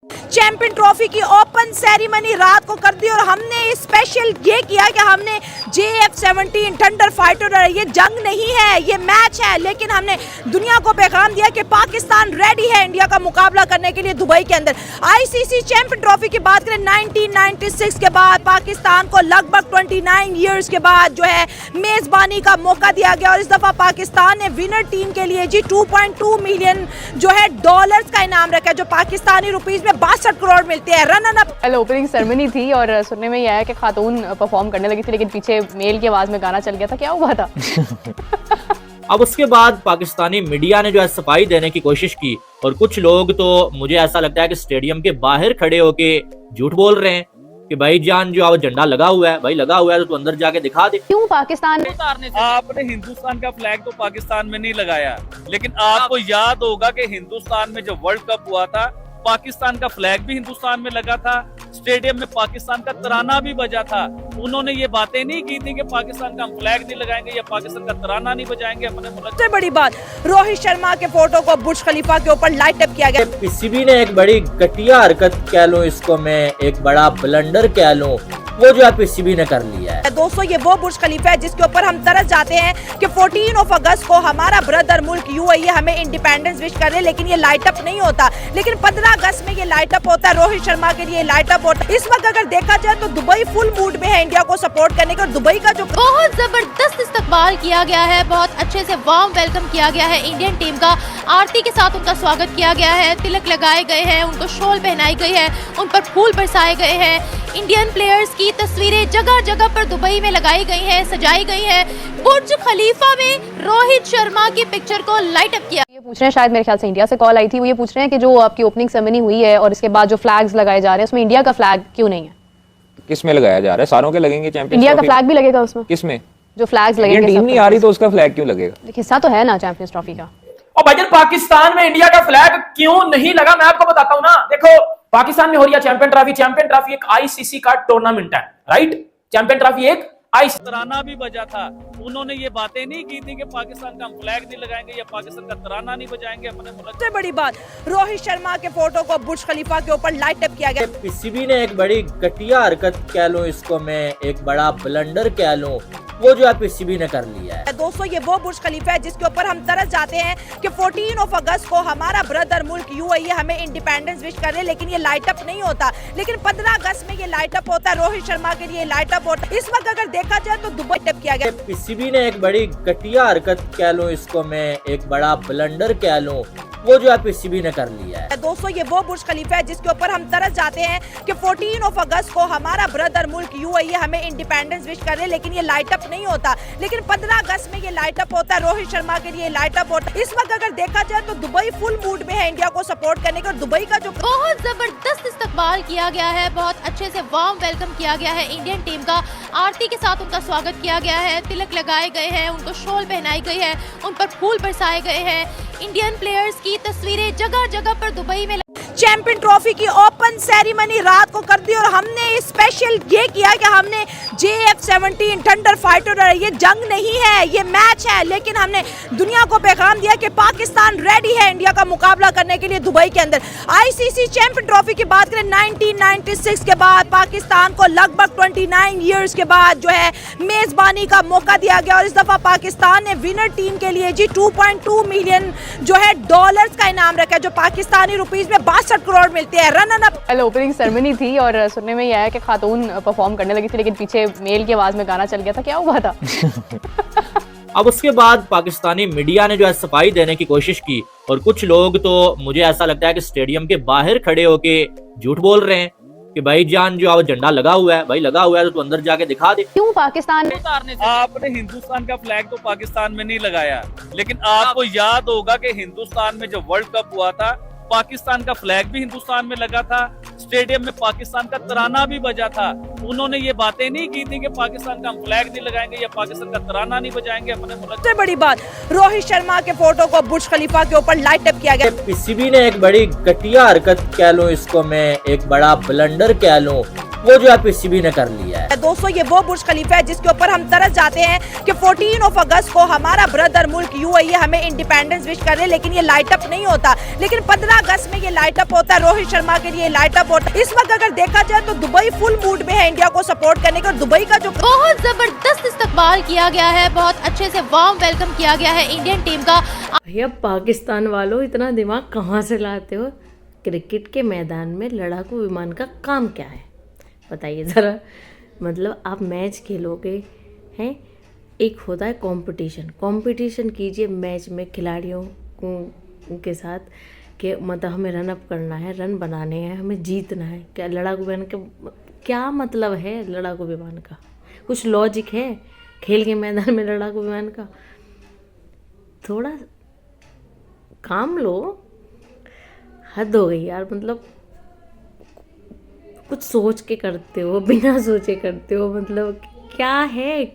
Champion trophy की open ceremony रात को कर दी और हमने स्पेशल ये किया कि हमने JF-17 थंडर फाइटर, ये जंग नहीं है, ये मैच है, लेकिन हमने दुनिया को पैगाम दिया कि पाकिस्तान रेडी है इंडिया का मुकाबला करने के लिए दुबई के अंदर। ICC चैंपियन ट्रॉफी की बात करें 1996 के बाद पाकिस्तान को लगभग 29 ईयर्स के बाद जो है मेजबानी का मौका दिया गया और इस दफा पाकिस्तान ने विनर टीम के लिए जी 2.2 मिलियन जो है डॉलर्स का इनाम रखा है, जो पाकिस्तानी रुपीस में 62 करोड़ मिलते हैं। रनर अप कल ओपनिंग सेरेमनी थी और सुनने में ये आया कि खातून परफॉर्म करने लगी थी, लेकिन पीछे मेल की आवाज में गाना चल गया था। क्या हुआ था? अब उसके बाद पाकिस्तानी मीडिया ने जो है सफाई देने की कोशिश की और कुछ लोग तो मुझे ऐसा लगता है कि स्टेडियम के बाहर खड़े होके झूठ बोल रहे हैं कि भाई जान जो अब झंडा लगा हुआ है, भाई लगा हुआ है तो तू अंदर जाके दिखा दे। क्यों पाकिस्तान आपने हिंदुस्तान का फ्लैग तो पाकिस्तान में नहीं लगाया, लेकिन आपको याद होगा कि हिंदुस्तान में जब वर्ल्ड कप हुआ था पाकिस्तान का फ्लैग भी हिंदुस्तान में लगा था, स्टेडियम में पाकिस्तान का तराना भी बजा था। उन्होंने ये बातें नहीं की थी कि पाकिस्तान का हम फ्लैग नहीं लगाएंगे या पाकिस्तान का तराना नहीं बजाएंगे अपने मुल्क। सबसे बड़ी बात, रोहित शर्मा के फोटो को बुर्ज खलीफा के ऊपर लाइट अप किया गया। पीसीबी ने एक बड़ी घटिया हरकत कह लूं, इसको मैं एक बड़ा ब्लंडर कह लूं, वो जो है पीसीबी ने कर लिया है। दोस्तों ये वो बुर्ज खलीफा है जिसके ऊपर हम तरस जाते हैं कि 14 अगस्त को हमारा ब्रदर मुल्क UAE हमें इंडिपेंडेंस विश कर रहे, लेकिन ये लाइट अप नहीं होता, लेकिन 15 अगस्त में ये लाइट अप होता है, रोहित शर्मा के लिए लाइट अप होता है। इस वक्त अगर देखा जाए तो दुबई फुल मूड में है इंडिया को सपोर्ट करने का। दुबई का जो बहुत जबरदस्त इस्तकबाल किया गया है, बहुत अच्छे से वार्म वेलकम किया गया है इंडियन टीम का। आरती के साथ उनका स्वागत किया गया है, तिलक लगाए गए हैं, उनको शॉल पहनाई गई है, उन पर फूल बरसाए गए हैं। इंडियन प्लेयर्स की तस्वीरें जगह जगह पर दुबई में लगाई गई हैं, सजाई गई हैं। बुर्ज खलीफा में रोहित शर्मा की पिक्चर को लाइट अप किया। ये पूछ रहे हैं, शायद मेरे ख्याल से इंडिया से कॉल आई थी, वो ये पूछ रहे हैं कि जो आपकी ओपनिंग सेरेमनी हुई है और इसके बाद जो फ्लैग्स लगाए जा रहे हैं उसमें इंडिया का फ्लैग क्यों नहीं है? किस में लगाया जा रहा है? सारों के लगेंगे चैंपियंस इंडिया का फ्लैग भी लगेगा उसमें? किस में? जो फ्लैग्स लगेंगे टीम नहीं आ रही तो उसका फ्लैग क्यों लगेगा? हिस्सा तो है ना चैंपियंस ट्रॉफी का। और भाईजान पाकिस्तान में इंडिया का फ्लैग क्यों नहीं लगा, मैं आपको बताता हूं ना। देखो पाकिस्तान में हो रही है चैंपियन ट्रॉफी एक ICC का टूर्नामेंट है, राइट? चैंपियन ट्रॉफी एक तराना भी बजा था। उन्होंने ये बातें नहीं की थी कि पाकिस्तान का हम फ्लैग नहीं लगाएंगे या पाकिस्तान का तराना नहीं बजाएंगे अपने मुल्क। सबसे बड़ी बात, रोहित शर्मा के फोटो को बुर्ज खलीफा के ऊपर लाइट अप किया गया। पीसीबी ने एक बड़ी घटिया हरकत कह लूं, इसको मैं एक बड़ा ब्लंडर कह लूं, वो जो है पीसीबी ने कर लिया है। दोस्तों ये वो बुर्ज खलीफा है जिसके ऊपर हम तरस जाते हैं कि 14 अगस्त को हमारा ब्रदर मुल्क UAE हमें इंडिपेंडेंस विश कर रहे, लेकिन ये लाइट अप नहीं होता, लेकिन 15 अगस्त में ये लाइट अप होता है, रोहित शर्मा के लिए लाइट अप होता है। इस वक्त अगर देखा जाए तो दुबई टप किया गया। पीसीबी ने एक बड़ी घटिया हरकत कह लूं, इसको मैं एक बड़ा ब्लंडर कह लूं, वो जो है पीसीबी ने कर लिया है। दोस्तों ये वो बुर्ज खलीफा है जिसके ऊपर हम तरस जाते हैं कि 14 अगस्त को हमारा ब्रदर मुल्क UAE हमें इंडिपेंडेंस विश कर रहे, लेकिन ये लाइट अप नहीं होता, लेकिन 15 अगस्त में ये लाइट अप होता है, रोहित शर्मा के लिए लाइट अप होता है। इस वक्त अगर देखा जाए तो दुबई फुल मूड में है इंडिया को सपोर्ट करने का। दुबई का जो बहुत जबरदस्त इस्तकबाल किया गया है, बहुत अच्छे से वार्म वेलकम किया गया है इंडियन टीम का। आरती के साथ उनका स्वागत किया गया है, तिलक लगाए गए हैं, उनको शॉल पहनाई गई है, उन पर फूल बरसाए गए हैं। इंडियन प्लेयर्स की तस्वीरें जगह जगह पर दुबई में चैंपियन ट्रॉफी की ओपन सेरेमनी रात को कर दी और हमने स्पेशल ये किया कि हमने JF-17 थंडर फाइटर, ये जंग नहीं है, ये मैच है, लेकिन हमने दुनिया को पैगाम दिया कि पाकिस्तान रेडी है इंडिया का मुकाबला करने के लिए दुबई के अंदर। ICC चैंपियन ट्रॉफी की बात करें 1996 के बाद पाकिस्तान को लगभग 29 ईयर्स के बाद जो है मेजबानी का मौका दिया गया और इस दफा पाकिस्तान ने विनर टीम के लिए जी 2.2 मिलियन जो है डॉलर्स का इनाम रखा है, जो पाकिस्तानी रुपीस में 62 करोड़ मिलते हैं। रनर अप कल ओपनिंग सेरेमनी थी और सुनने में ये आया कि खातून परफॉर्म करने लगी थी, लेकिन पीछे मेल की आवाज में गाना चल गया था। क्या हुआ था? अब उसके बाद पाकिस्तानी मीडिया ने जो है सफाई देने की कोशिश की और कुछ लोग तो मुझे ऐसा लगता है कि स्टेडियम के बाहर खड़े होके झूठ बोल रहे हैं कि भाई जान जो अब झंडा लगा हुआ है, भाई लगा हुआ है तो तू अंदर जाके दिखा दे। क्यों पाकिस्तान आपने हिंदुस्तान का फ्लैग तो पाकिस्तान में नहीं लगाया, लेकिन आपको याद होगा कि हिंदुस्तान में जब वर्ल्ड कप हुआ था पाकिस्तान का फ्लैग भी हिंदुस्तान में लगा था, स्टेडियम में पाकिस्तान का तराना भी बजा था। उन्होंने ये बातें नहीं की थी कि पाकिस्तान का हम फ्लैग नहीं लगाएंगे या पाकिस्तान का तराना नहीं बजाएंगे अपने मुल्क। सबसे बड़ी बात, रोहित शर्मा के फोटो को बुर्ज खलीफा के ऊपर लाइट अप किया गया। पीसीबी ने एक बड़ी घटिया हरकत कह लूं, इसको मैं एक बड़ा ब्लंडर कह लूं, वो जो है पीसीबी ने कर लिया है। दोस्तों ये वो बुर्ज खलीफा है जिसके ऊपर हम तरस जाते हैं कि 14 अगस्त को हमारा ब्रदर मुल्क यूएई हमें इंडिपेंडेंस विश कर रहे हैं, लेकिन ये लाइट अप नहीं होता। लेकिन 15 अगस्त में ये लाइट अप होता है, रोहित शर्मा के लिए लाइट अप होता है। इस वक्त अगर देखा जाए तो दुबई फुल मूड में है इंडिया को सपोर्ट करने का। दुबई का जो बहुत जबरदस्त इस्तकबाल किया गया है, बहुत अच्छे से वार्म वेलकम किया गया है इंडियन टीम का। भैया पाकिस्तान वालों इतना दिमाग कहाँ से लाते हो? क्रिकेट के मैदान में लड़ाकू विमान का काम क्या है बताइए ज़रा। मतलब आप मैच खेलोगे हैं, एक होता है कंपटीशन कीजिए मैच में खिलाड़ियों के साथ कि मतलब हमें रन अप करना है, रन बनाने हैं, हमें जीतना है। क्या लड़ाकू विमान का क्या मतलब है? लड़ाकू विमान का कुछ लॉजिक है खेल के मैदान में लड़ाकू विमान का? थोड़ा काम लो, हद हो गई यार। मतलब कुछ सोच के करते हो, बिना सोचे करते हो, मतलब क्या है?